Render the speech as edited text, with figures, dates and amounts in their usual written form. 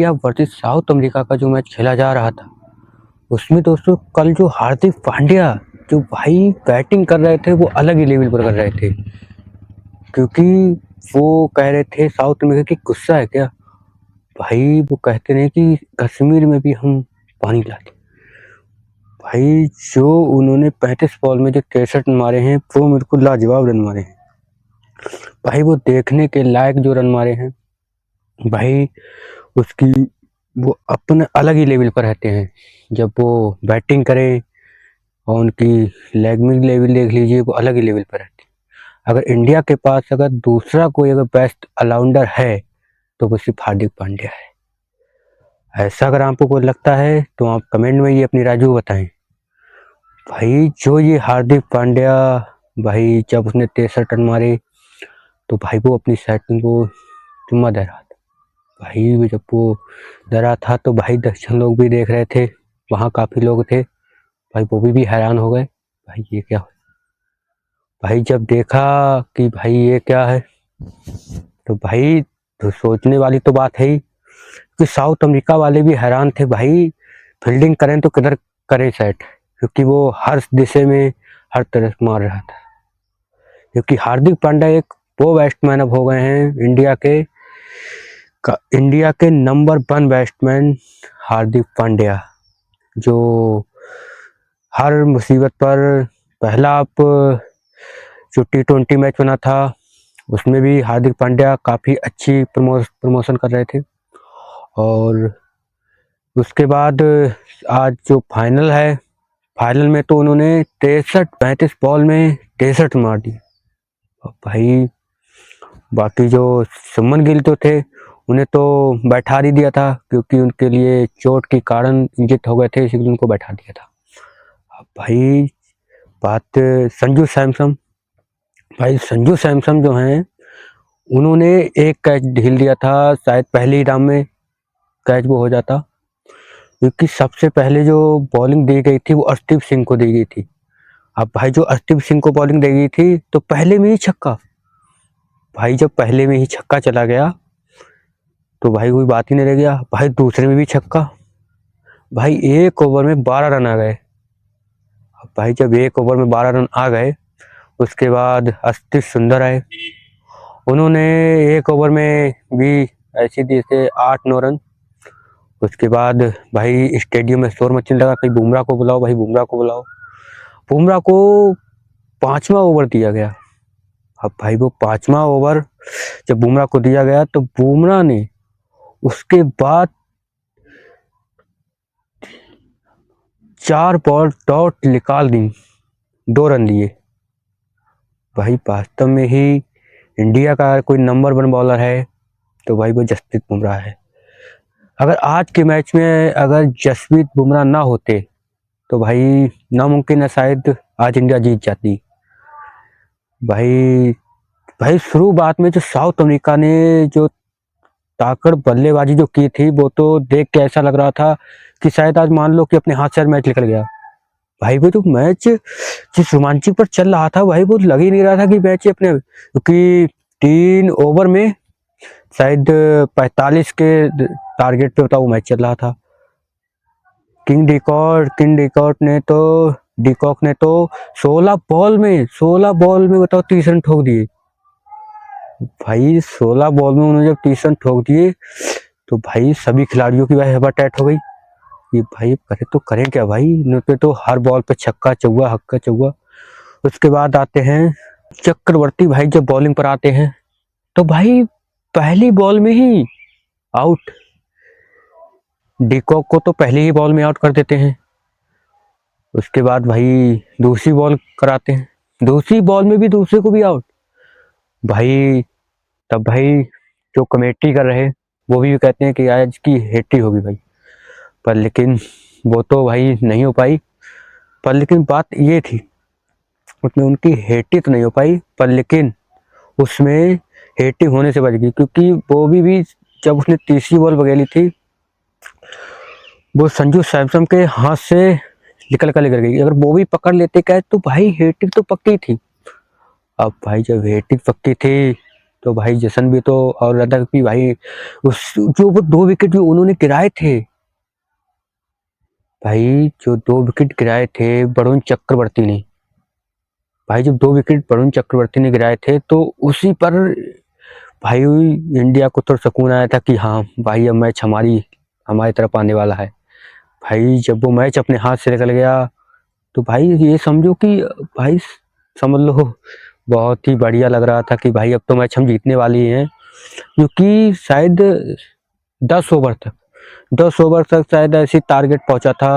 India versus south America का जो match खेला जा रहा था, उसमें दोस्तों कल जो हार्दिक पांड्या जो भाई बैटिंग कर रहे थे वो अलग ही लेवल पर कर रहे थे। क्योंकि वो कह रहे थे साउथ अमेरिका की गुस्सा है क्या भाई, वो कहते रहे कि कश्मीर में भी हम पानी लाते। भाई जो उन्होंने 35 बॉल में जो 63 मारे हैं वो मेरे को लाजवाब रन मारे हैं भाई। वो देखने के लायक जो रन मारे हैं भाई, उसकी वो अपने अलग ही लेवल पर रहते हैं जब वो बैटिंग करें। और उनकी लेग लेवल देख लीजिए, वो अलग ही लेवल पर रहते हैं। अगर इंडिया के पास अगर दूसरा कोई अगर बेस्ट ऑलराउंडर है तो वो सिर्फ हार्दिक पांड्या है। ऐसा अगर आपको कोई लगता है तो आप कमेंट में ये अपनी राय बताएं। भाई जो ये हार्दिक पांड्या भाई जब उसने 63 रन मारे तो भाई वो अपनी सेटिंग को जुम्मा दे रहा था। भाई जब वो डरा था तो भाई दर्शक लोग भी देख रहे थे, वहाँ काफ़ी लोग थे भाई, वो भी हैरान हो गए भाई ये क्या। भाई जब देखा कि भाई ये क्या है तो भाई तो सोचने वाली तो बात है ही कि साउथ अमेरिका वाले भी हैरान थे भाई, फील्डिंग करें तो किधर करें सेट, क्योंकि वो हर दिशे में हर तरफ मार रहा था। क्योंकि हार्दिक पांड्या एक वो बैट्समैन अब हो गए हैं इंडिया के नंबर 1 बैट्समैन हार्दिक पांड्या, जो हर मुसीबत पर पहला आप जो T20 मैच बना था उसमें भी हार्दिक पांड्या काफ़ी अच्छी प्रमोशन कर रहे थे। और उसके बाद आज जो फाइनल है, फाइनल में तो उन्होंने 35 बॉल में 63 मार दी भाई। बाकी जो सुमन गिल तो थे उन्हें तो बैठा ही दिया था, क्योंकि उनके लिए चोट के कारण इंजित हो गए थे, इसलिए उनको बैठा दिया था भाई। बात संजू सैमसन, भाई संजू सैमसन जो हैं उन्होंने एक कैच ढील दिया था, शायद पहले ही राउंड में कैच वो हो जाता, क्योंकि सबसे पहले जो बॉलिंग दी गई थी वो अर्शदीप सिंह को दी गई थी। अब भाई जो अर्शदीप सिंह को बॉलिंग दी गई थी तो पहले में ही छक्का, भाई जब पहले में ही छक्का चला गया तो भाई कोई बात ही नहीं रह गया। भाई दूसरे में भी छक्का, भाई एक ओवर में 12 रन आ गए। भाई जब एक ओवर में 12 रन आ गए उसके बाद अस्तिक सुंदर आए, उन्होंने एक ओवर में भी ऐसे दिए थे 8-9 रन। उसके बाद भाई स्टेडियम में शोर मचने लगा कि बुमराह को बुलाओ, भाई बुमराह को बुलाओ। बुमराह को 5वां ओवर दिया गया। अब भाई वो 5वां ओवर जब बुमराह को दिया गया तो बुमराह ने उसके बाद 4 बॉल डॉट निकाल दी, 2 रन लिए। भाई वास्तव में ही इंडिया का कोई नंबर 1 बॉलर है तो भाई वो जसप्रीत बुमराह है। अगर आज के मैच में अगर जसप्रीत बुमराह ना होते तो भाई नामुमकिन है शायद आज इंडिया जीत जाती। भाई शुरुआत में जो साउथ अमेरिका ने जो ताकड़ बल्लेबाजी जो की थी वो तो देख के ऐसा लग रहा था कि शायद आज मान लो कि अपने हाथ से मैच निकल गया। भाई वो जो मैच जिस रोमांचक पर चल रहा था भाई वो लग ही नहीं रहा था कि मैच अपने, क्योंकि 3 ओवर में शायद 45 के टारगेट पे होता वो मैच चल रहा था। किंग डिकॉक ने तो 16 बॉल में बताओ 30 रन ठोक दिए। भाई 16 बॉल में उन्होंने जब 30 रन ठोक दिए तो भाई सभी खिलाड़ियों की भाई हवा टाइट हो गई। ये भाई करे तो करें क्या भाई, इन्होंने तो हर बॉल पे छक्का चौवा हक्का चौवा। उसके बाद आते हैं चक्रवर्ती, भाई जब बॉलिंग पर आते हैं तो भाई पहली बॉल में ही आउट। डिकॉक को तो पहली ही बॉल में आउट कर देते हैं। उसके बाद भाई दूसरी बॉल कराते हैं, दूसरी बॉल में भी दूसरे को भी आउट। भाई तब भाई जो कमेटी कर रहे वो भी कहते हैं कि आज की हेट्री होगी भाई, पर लेकिन वो तो भाई नहीं हो पाई। पर लेकिन बात ये थी उसमें उनकी हेट्री तो नहीं हो पाई, पर लेकिन उसमें हेट्री होने से बच गई, क्योंकि वो भी जब उसने तीसरी बॉल बगेली थी वो संजू सैमसन के हाथ से निकल गई। अगर वो भी पकड़ लेते क्या तो भाई हेट्रिक तो पक्की थी। अब भाई जब हेट्रिक पक्की थी तो भाई जशन भी तो और रहा कि भाई उस जो वो 2 विकेट जो उन्होंने गिराए थे, भाई जो 2 विकेट गिराए थे वरुण चक्रवर्ती ने, भाई जब 2 विकेट वरुण चक्रवर्ती ने गिराए थे तो उसी पर भाई इंडिया को तो सुकून आया था कि हाँ भाई अब मैच हमारी तरफ आने वाला है। भाई जब वो मैच अपने हाथ से निकल गया तो भाई ये समझो कि भाई समझ लो बहुत ही बढ़िया लग रहा था कि भाई अब तो मैच हम जीतने वाले हैं, क्योंकि शायद 10 ओवर तक शायद ऐसी टारगेट पहुंचा था